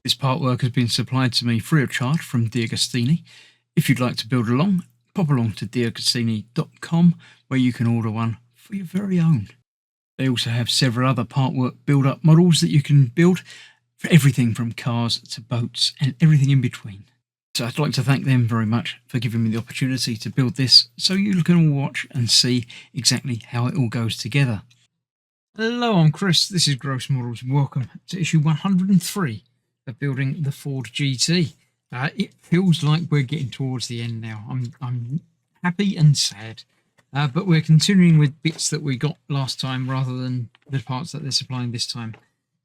This part work has been supplied to me free of charge from DeAgostini. If you'd like to build along, pop along to DeAgostini.com where you can order one for your very own. They also have several other part work build-up models that you can build for everything from cars to boats and everything in between. So I'd like to thank them very much for giving me the opportunity to build this so you can all watch and see exactly how it all goes together. Hello, I'm Chris, this is Gross Models. Welcome to issue 103 of building the Ford GT. It feels like we're getting towards the end now. I'm happy and sad, but we're continuing with bits that we got last time rather than the parts that they're supplying this time.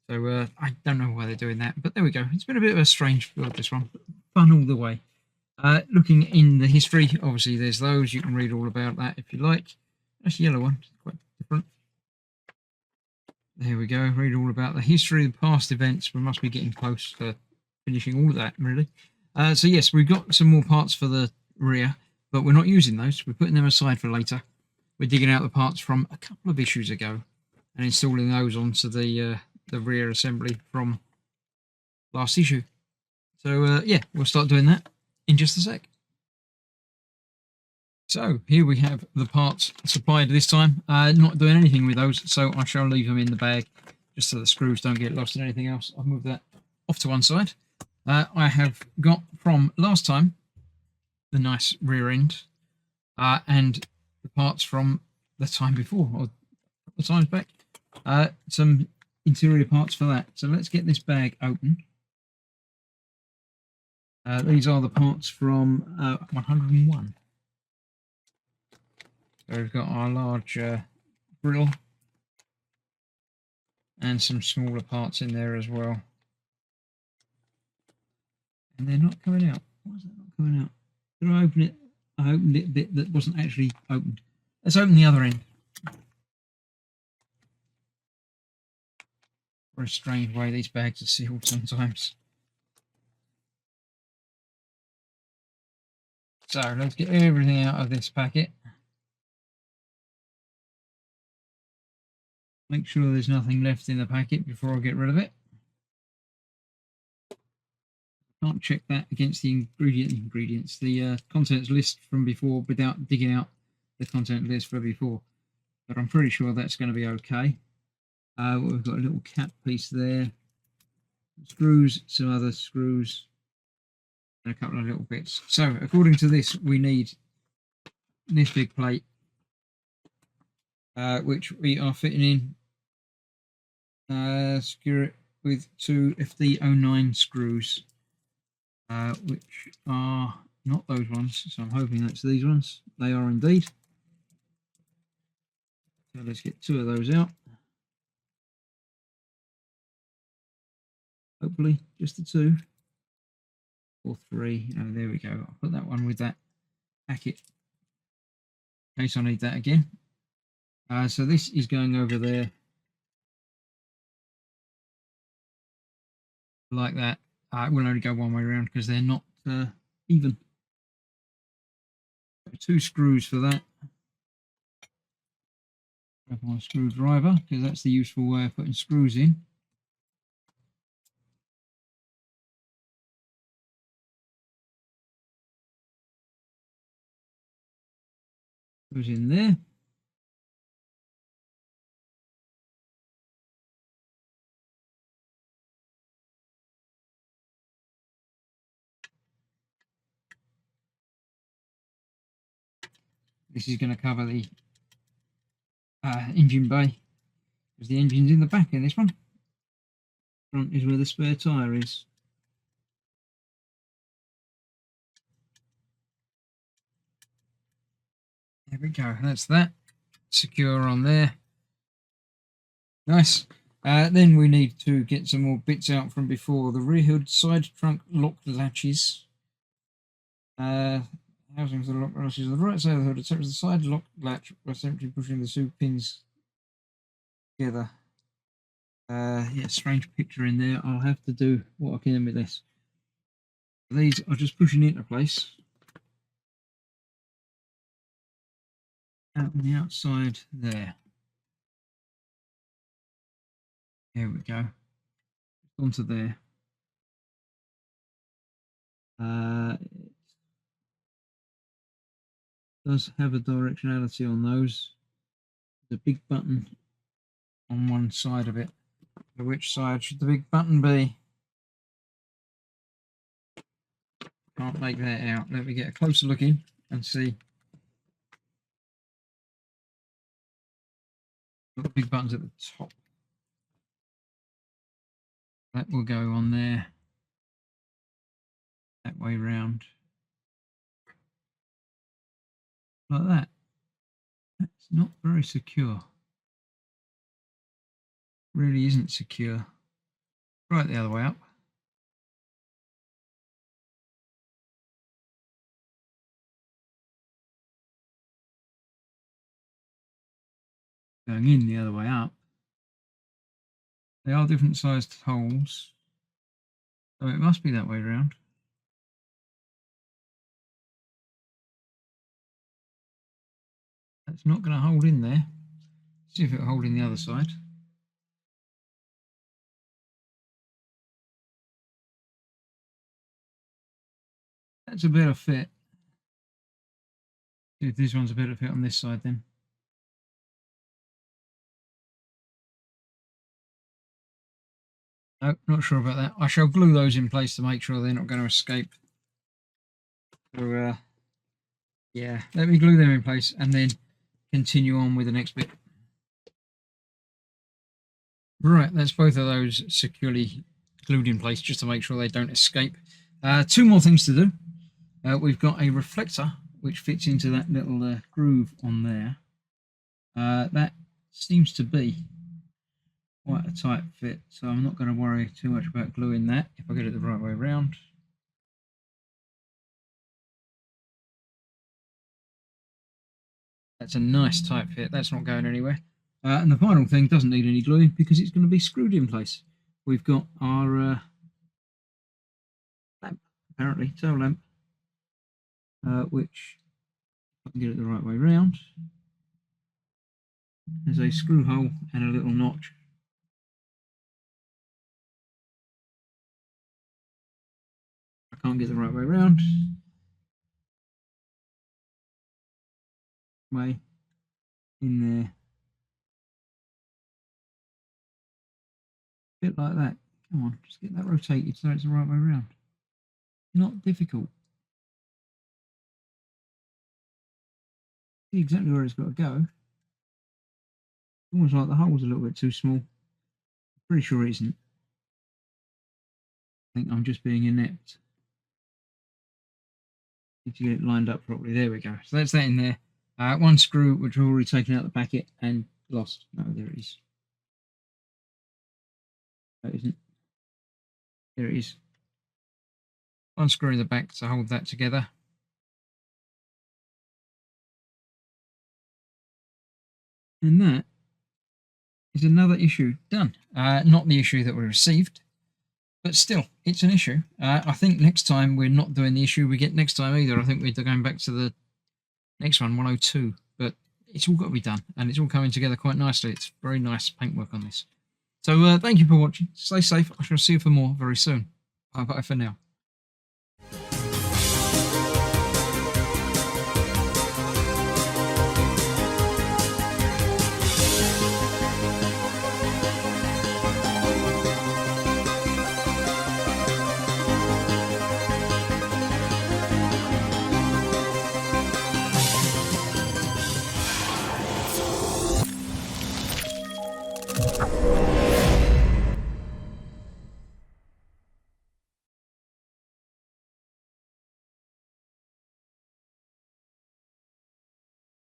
So I don't know why they're doing that, but there we go. It's been a bit of a strange build, this one. Fun all the way. Looking in the history, obviously there's those. You can read all about that if you like. That's a yellow one, it's quite different. There we go. Read all about the history of past events. We must be getting close to finishing all of that, really. So yes, we've got some more parts for the rear, but we're not using those. We're putting them aside for later. We're digging out the parts from a couple of issues ago and installing those onto the rear assembly from last issue. So yeah, we'll start doing that in just a sec. So here we have the parts supplied this time. Not doing anything with those, so I shall leave them in the bag just so the screws don't get lost in anything else. I'll move that off to one side. I have got from last time the nice rear end and the parts from the time before, or the times back. Some interior parts for that. So let's get this bag open. These are the parts from 101. So we've got our large grill and some smaller parts in there as well. And they're not coming out. Why is that not coming out? Did I open it? I opened it a bit that wasn't actually opened. Let's open the other end. Very strange way these bags are sealed sometimes. So let's get everything out of this packet. Make sure there's nothing left in the packet before I get rid of it. Can't check that against the ingredients, the contents list from before without digging out the content list for before. But I'm pretty sure that's going to be okay. We've got a little cap piece there, screws, some other screws, and a couple of little bits. So according to this, we need this big plate, which we are fitting in. Secure it with two FD09 screws, which are not those ones, so I'm hoping that's these ones. They are indeed. So let's get two of those out. Hopefully just the two or three. Oh, there we go. I'll put that one with that packet in case I need that again. So this is going over there like that. It will only go one way around because they're not even. Two screws for that. Grab my screwdriver because that's the useful way of putting screws in. Goes in there. This is going to cover the engine bay because the engine's in the back in this one. Front is where the spare tyre is. There we go. That's that. Secure on there. Nice. Then we need to get some more bits out from before. The rear hood side trunk lock latches. Housing for the lock latches on the right side of the hood attaches the side lock latch by simply pushing the two pins together. Yeah, strange picture in there. I'll have to do what I can with this. These are just pushing into place. Out on the outside there. There we go. Onto there. It does have a directionality on those. The big button on one side of it. So which side should the big button be? Can't make that out. Let me get a closer look in and see. Got the big buttons at the top. That will go on there. That way round. Like that. That's not very secure. Really isn't secure. Try it the other way up. Going in the other way up. They are different sized holes, so it must be that way round. That's not going to hold in there. See if it'll hold in the other side. That's a better fit. See if this one's a better fit on this side then. No, not sure about that. I shall glue those in place to make sure they're not going to escape. So, yeah, let me glue them in place and then continue on with the next bit. Right, that's both of those securely glued in place just to make sure they don't escape. Two more things to do. We've got a reflector which fits into that little groove on there. That seems to be quite a tight fit, so I'm not going to worry too much about gluing that if I get it the right way around. That's a nice tight fit. That's not going anywhere. And the final thing doesn't need any gluing because it's going to be screwed in place. We've got our lamp, apparently, tail lamp, which, if I can get it the right way round, there's a screw hole and a little notch. I can't get the right way round. Way in there. Bit like that. Come on, just get that rotated so it's the right way around. Not difficult. See exactly where it's got to go. Almost like the hole's a little bit too small. Pretty sure it isn't. I think I'm just being inept. Need to get it lined up properly. There we go. So that's that in there. One screw which I've already taken out the packet and lost. No, there it is. That isn't. There it is. One screw in the back to hold that together. And that is another issue done. Not the issue that we received, but still, it's an issue. I think next time we're not doing the issue we get next time either. I think we're going back to the next one, 102. But it's all got to be done, and it's all coming together quite nicely. It's very nice paintwork on this. So thank you for watching. Stay safe. I shall see you for more very soon. Bye-bye for now.